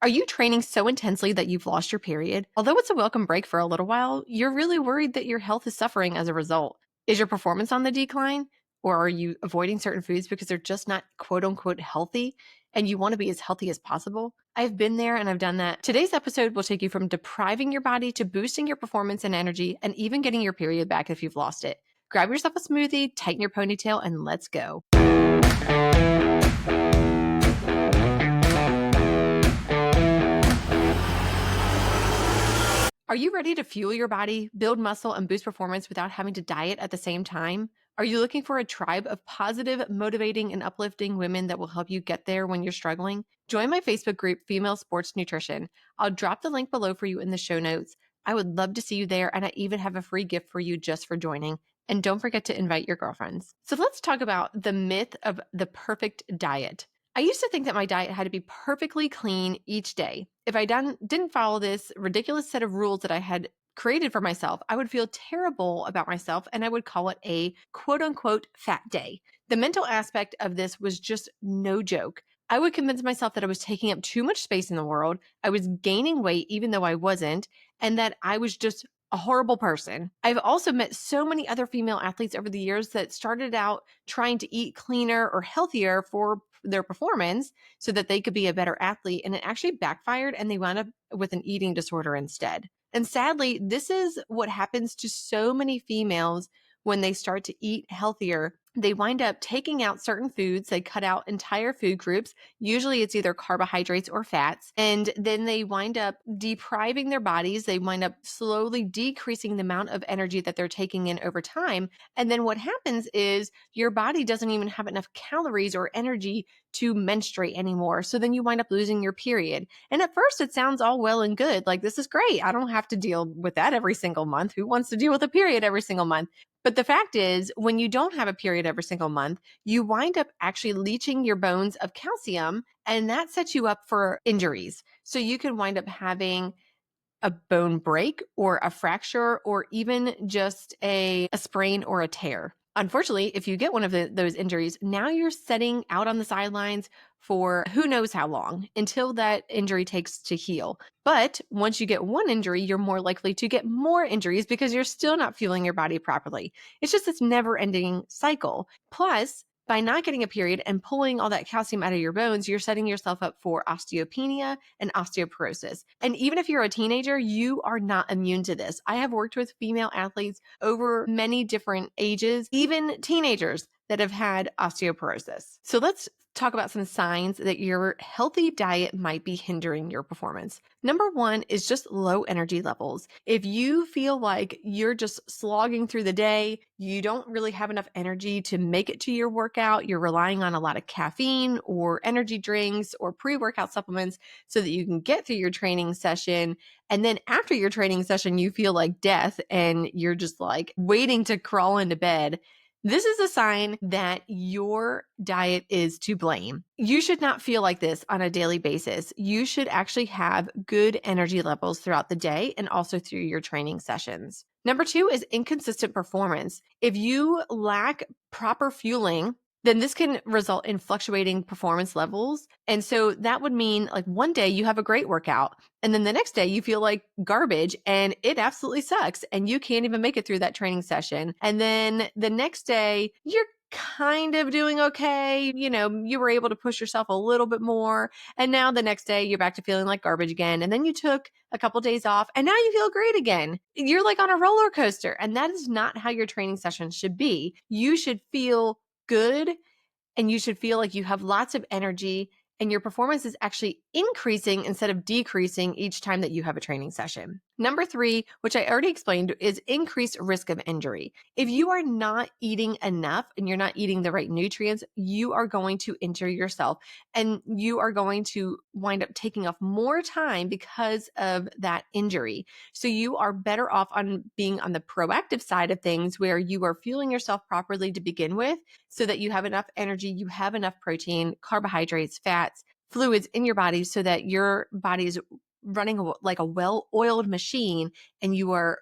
Are you training so intensely that you've lost your period? Although it's a welcome break for a little while, you're really worried that your health is suffering as a result. Is your performance on the decline? Or are you avoiding certain foods because they're just not quote unquote healthy and you want to be as healthy as possible? I've been there and I've done that. Today's episode will take you from depriving your body to boosting your performance and energy and even getting your period back if you've lost it. Grab yourself a smoothie, tighten your ponytail, and let's go. Are you ready to fuel your body, build muscle, and boost performance without having to diet at the same time? Are you looking for a tribe of positive, motivating, and uplifting women that will help you get there when you're struggling? Join my Facebook group, Female Sports Nutrition. I'll drop the link below for you in the show notes. I would love to see you there, and I even have a free gift for you just for joining. And don't forget to invite your girlfriends. So let's talk about the myth of the perfect diet. I used to think that my diet had to be perfectly clean each day. If I didn't follow this ridiculous set of rules that I had created for myself, I would feel terrible about myself and I would call it a quote unquote fat day. The mental aspect of this was just no joke. I would convince myself that I was taking up too much space in the world. I was gaining weight even though I wasn't, and that I was just a horrible person. I've also met so many other female athletes over the years that started out trying to eat cleaner or healthier for their performance so that they could be a better athlete, and it actually backfired and they wound up with an eating disorder instead. And sadly, this is what happens to so many females when they start to eat healthier. They wind up taking out certain foods. They cut out entire food groups. Usually it's either carbohydrates or fats. And then they wind up depriving their bodies. They wind up slowly decreasing the amount of energy that they're taking in over time. And then what happens is your body doesn't even have enough calories or energy to menstruate anymore. So then you wind up losing your period. And at first it sounds all well and good. Like, this is great. I don't have to deal with that every single month. Who wants to deal with a period every single month? But the fact is, when you don't have a period every single month, you wind up actually leaching your bones of calcium, and that sets you up for injuries. So you can wind up having a bone break or a fracture or even just a sprain or a tear. Unfortunately, if you get one of those injuries, now you're setting out on the sidelines for who knows how long until that injury takes to heal. But once you get one injury, you're more likely to get more injuries because you're still not fueling your body properly. It's just this never ending cycle. Plus, by not getting a period and pulling all that calcium out of your bones, you're setting yourself up for osteopenia and osteoporosis. And even if you're a teenager, you are not immune to this. I have worked with female athletes over many different ages, even teenagers that have had osteoporosis. So let's talk about some signs that your healthy diet might be hindering your performance. Number one is just low energy levels. If you feel like you're just slogging through the day, you don't really have enough energy to make it to your workout, you're relying on a lot of caffeine or energy drinks or pre-workout supplements so that you can get through your training session. And then after your training session, you feel like death and you're just like waiting to crawl into bed. This is a sign that your diet is to blame. You should not feel like this on a daily basis. You should actually have good energy levels throughout the day and also through your training sessions. Number two is inconsistent performance. If you lack proper fueling, then this can result in fluctuating performance levels. And so that would mean like one day you have a great workout and then the next day you feel like garbage and it absolutely sucks and you can't even make it through that training session. And then the next day you're kind of doing okay. You know, you were able to push yourself a little bit more. And now the next day you're back to feeling like garbage again. And then you took a couple days off and now you feel great again. You're like on a roller coaster. And that is not how your training sessions should be. You should feel good and you should feel like you have lots of energy and your performance is actually increasing instead of decreasing each time that you have a training session. Number three, which I already explained, is increased risk of injury. If you are not eating enough and you're not eating the right nutrients, you are going to injure yourself and you are going to wind up taking off more time because of that injury. So you are better off on being on the proactive side of things where you are fueling yourself properly to begin with so that you have enough energy, you have enough protein, carbohydrates, fats, fluids in your body so that your body is running like a well-oiled machine and you are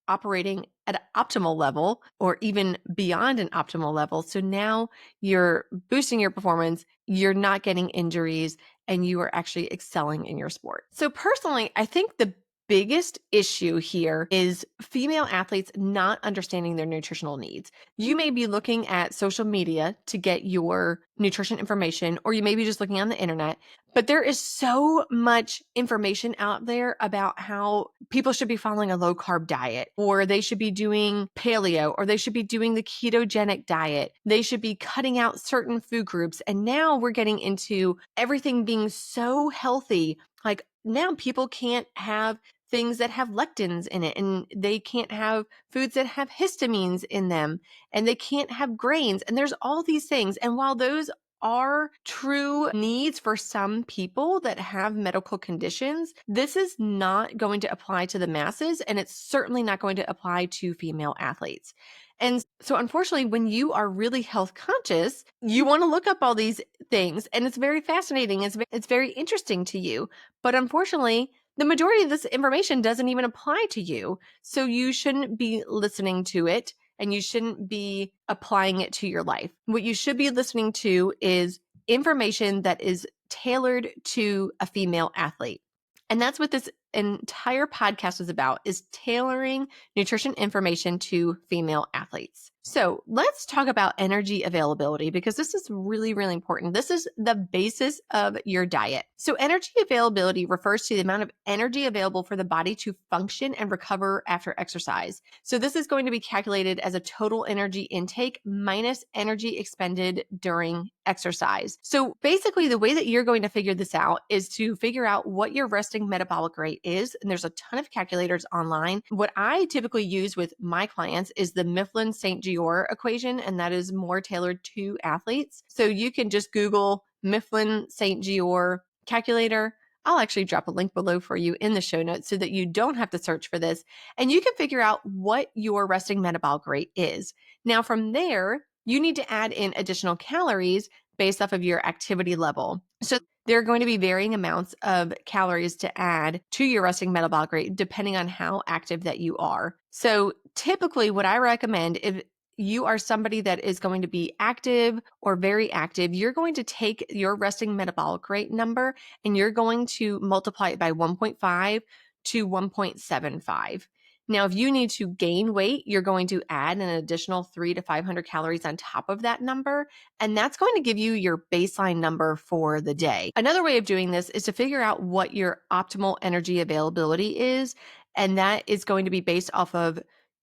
operating at an optimal level or even beyond an optimal level. So now you're boosting your performance, you're not getting injuries, and you are actually excelling in your sport. So personally, I think the biggest issue here is female athletes not understanding their nutritional needs. You may be looking at social media to get your nutrition information, or you may be just looking on the internet, but there is so much information out there about how people should be following a low carb diet, or they should be doing paleo, or they should be doing the ketogenic diet. They should be cutting out certain food groups. And now we're getting into everything being so healthy. Like now people can't have things that have lectins in it, and they can't have foods that have histamines in them, and they can't have grains. And there's all these things. And while those are true needs for some people that have medical conditions, this is not going to apply to the masses, and it's certainly not going to apply to female athletes. And so unfortunately, when you are really health conscious, you want to look up all these things, and it's very fascinating. It's very interesting to you. But unfortunately, the majority of this information doesn't even apply to you. So you shouldn't be listening to it, and you shouldn't be applying it to your life. What you should be listening to is information that is tailored to a female athlete. And that's what this entire podcast is about, is tailoring nutrition information to female athletes. So let's talk about energy availability, because this is really, really important. This is the basis of your diet. So energy availability refers to the amount of energy available for the body to function and recover after exercise. So this is going to be calculated as a total energy intake minus energy expended during exercise. So basically, the way that you're going to figure this out is to figure out what your resting metabolic rate is. And there's a ton of calculators online. What I typically use with my clients is the Mifflin-St. Jeor equation, and that is more tailored to athletes. So you can just Google Mifflin-St. Jeor calculator. I'll actually drop a link below for you in the show notes so that you don't have to search for this, and you can figure out what your resting metabolic rate is. Now, from there, you need to add in additional calories based off of your activity level. So there are going to be varying amounts of calories to add to your resting metabolic rate depending on how active that you are. So typically what I recommend, if you are somebody that is going to be active or very active, you're going to take your resting metabolic rate number and you're going to multiply it by 1.5 to 1.75. Now, if you need to gain weight, you're going to add an additional 300 to 500 calories on top of that number, and that's going to give you your baseline number for the day. Another way of doing this is to figure out what your optimal energy availability is, and that is going to be based off of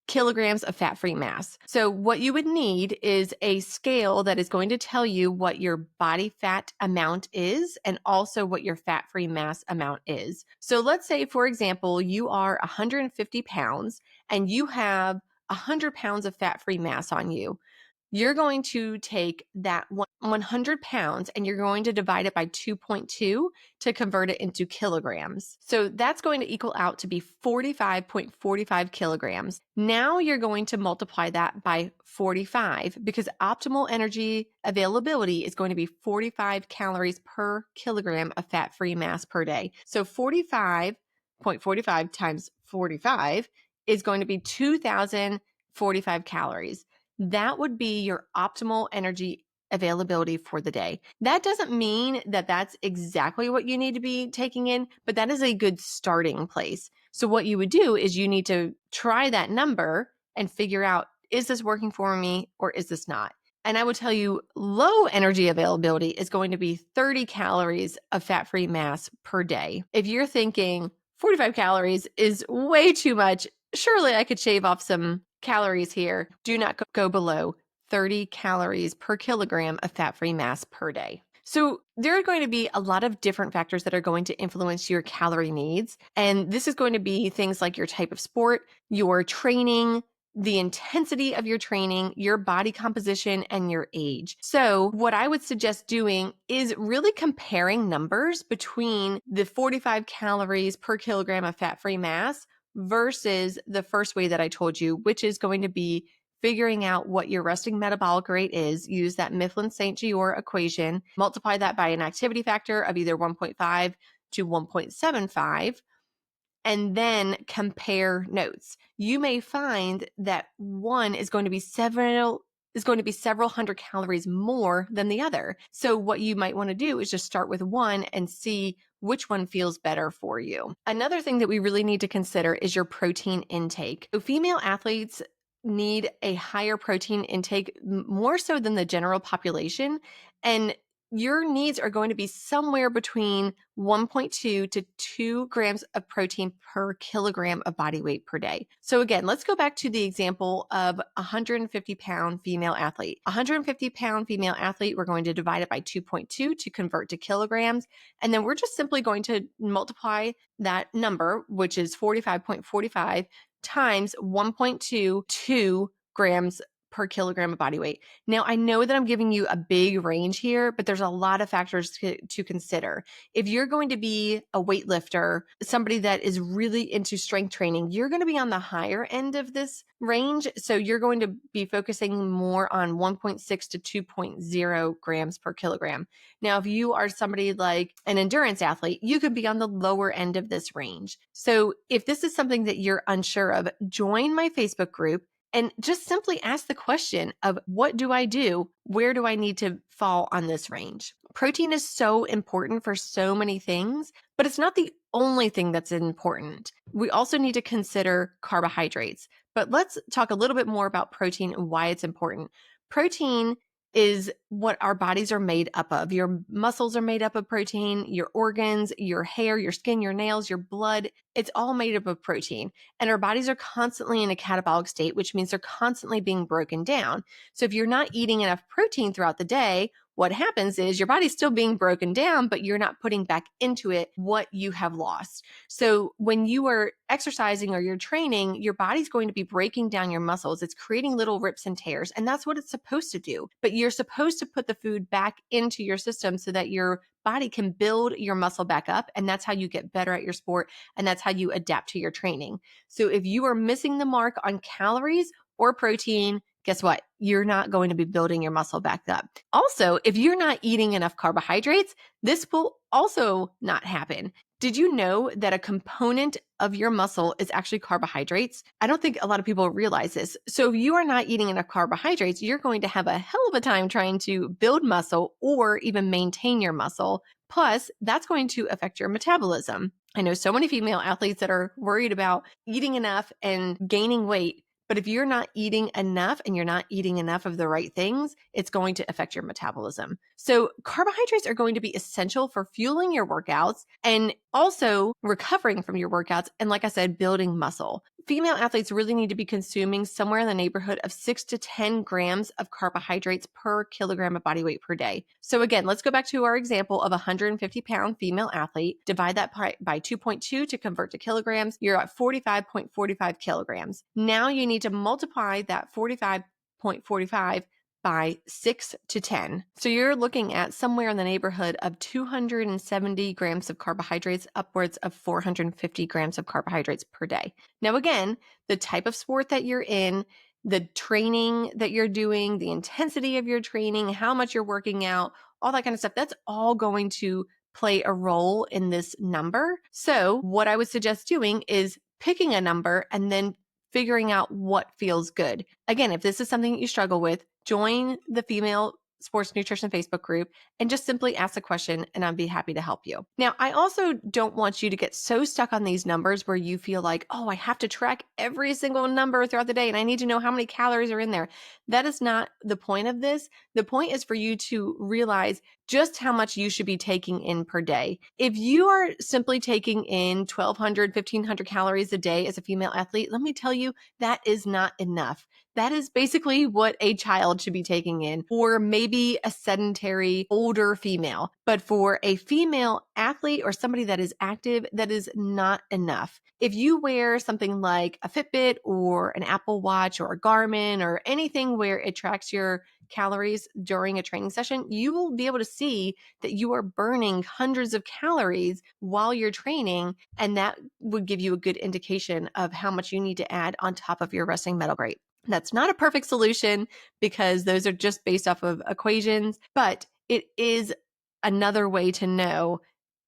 kilograms of fat-free mass. So what you would need is a scale that is going to tell you what your body fat amount is and also what your fat-free mass amount is. So let's say, for example, you are 150 pounds and you have 100 pounds of fat-free mass on you. You're going to take that 100 pounds and you're going to divide it by 2.2 to convert it into kilograms. So that's going to equal out to be 45.45 kilograms. Now you're going to multiply that by 45, because optimal energy availability is going to be 45 calories per kilogram of fat-free mass per day. So 45.45 times 45 is going to be 2,045 calories. That would be your optimal energy availability for the day. That doesn't mean that that's exactly what you need to be taking in, but that is a good starting place. So what you would do is you need to try that number and figure out, is this working for me or is this not? And I would tell you, low energy availability is going to be 30 calories of fat-free mass per day. If you're thinking 45 calories is way too much, surely I could shave off some calories here. Do not go below 30 calories per kilogram of fat-free mass per day. So there are going to be a lot of different factors that are going to influence your calorie needs. And this is going to be things like your type of sport, your training, the intensity of your training, your body composition, and your age. So what I would suggest doing is really comparing numbers between the 45 calories per kilogram of fat-free mass versus the first way that I told you, which is going to be figuring out what your resting metabolic rate is. Use that Mifflin-St. Jeor equation, multiply that by an activity factor of either 1.5 to 1.75, and then compare notes. You may find that one is going to be is going to be several hundred calories more than the other. So what you might want to do is just start with one and see which one feels better for you. Another thing that we really need to consider is your protein intake. So female athletes need a higher protein intake more so than the general population. And your needs are going to be somewhere between 1.2 to 2 grams of protein per kilogram of body weight per day. So again, let's go back to the example of a 150-pound female athlete. 150-pound female athlete, we're going to divide it by 2.2 to convert to kilograms. And then we're just simply going to multiply that number, which is 45.45 times 1.22 grams per kilogram of body weight. Now, I know that I'm giving you a big range here, but there's a lot of factors to consider. If you're going to be a weightlifter, somebody that is really into strength training, you're going to be on the higher end of this range. So you're going to be focusing more on 1.6 to 2.0 grams per kilogram. Now, if you are somebody like an endurance athlete, you could be on the lower end of this range. So if this is something that you're unsure of, join my Facebook group and just simply ask the question of what do I do? Where do I need to fall on this range? Protein is so important for so many things, but it's not the only thing that's important. We also need to consider carbohydrates. But let's talk a little bit more about protein and why it's important. Protein is what our bodies are made up of. Your muscles are made up of protein, your organs, your hair, your skin, your nails, your blood. It's all made up of protein. And our bodies are constantly in a catabolic state, which means they're constantly being broken down. So if you're not eating enough protein throughout the day, what happens is your body's still being broken down, but you're not putting back into it what you have lost. So when you are exercising or you're training, your body's going to be breaking down your muscles. It's creating little rips and tears, and that's what it's supposed to do. But you're supposed to put the food back into your system so that your body can build your muscle back up. And that's how you get better at your sport. And that's how you adapt to your training. So if you are missing the mark on calories or protein, guess what? You're not going to be building your muscle back up. Also, if you're not eating enough carbohydrates, this will also not happen. Did you know that a component of your muscle is actually carbohydrates? I don't think a lot of people realize this. So if you are not eating enough carbohydrates, you're going to have a hell of a time trying to build muscle or even maintain your muscle. Plus, that's going to affect your metabolism. I know so many female athletes that are worried about eating enough and gaining weight. But if you're not eating enough and you're not eating enough of the right things, it's going to affect your metabolism. So carbohydrates are going to be essential for fueling your workouts and also recovering from your workouts. And like I said, building muscle. Female athletes really need to be consuming somewhere in the neighborhood of 6 to 10 grams of carbohydrates per kilogram of body weight per day. So again, let's go back to our example of a 150-pound female athlete. Divide that by 2.2 to convert to kilograms. You're at 45.45 kilograms. Now you need to multiply that 45.45 by 6 to 10. So you're looking at somewhere in the neighborhood of 270 grams of carbohydrates, upwards of 450 grams of carbohydrates per day. Now, again, the type of sport that you're in, the training that you're doing, the intensity of your training, how much you're working out, all that kind of stuff, that's all going to play a role in this number. So what I would suggest doing is picking a number and then figuring out what feels good. Again, if this is something that you struggle with, join the Female Sports Nutrition Facebook group and just simply ask a question and I'd be happy to help you. Now, I also don't want you to get so stuck on these numbers where you feel like, oh, I have to track every single number throughout the day and I need to know how many calories are in there. That is not the point of this. The point is for you to realize just how much you should be taking in per day. If you are simply taking in 1,200, 1,500 calories a day as a female athlete, let me tell you, that is not enough. That is basically what a child should be taking in, or maybe a sedentary older female. But for a female athlete or somebody that is active, that is not enough. If you wear something like a Fitbit or an Apple Watch or a Garmin or anything where it tracks your calories during a training session, you will be able to see that you are burning hundreds of calories while you're training. And that would give you a good indication of how much you need to add on top of your resting metal rate. That's not a perfect solution because those are just based off of equations, but it is another way to know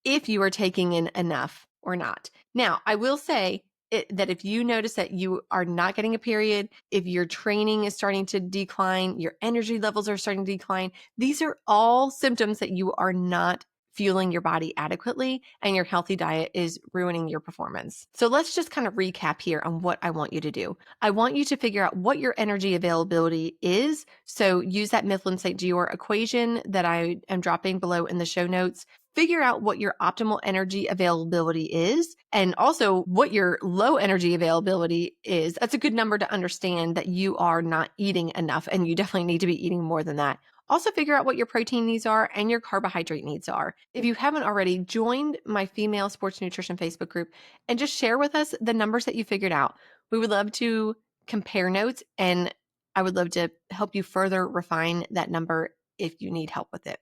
if you are taking in enough or not. Now, I will say that if you notice that you are not getting a period, if your training is starting to decline, your energy levels are starting to decline, these are all symptoms that you are not fueling your body adequately and your healthy diet is ruining your performance. So let's just kind of recap here on what I want you to do. I want you to figure out what your energy availability is. So use that Mifflin St. Jeor equation that I am dropping below in the show notes. Figure out what your optimal energy availability is and also what your low energy availability is. That's a good number to understand that you are not eating enough and you definitely need to be eating more than that. Also figure out what your protein needs are and your carbohydrate needs are. If you haven't already, joined my female sports nutrition Facebook group and just share with us the numbers that you figured out. We would love to compare notes and I would love to help you further refine that number if you need help with it.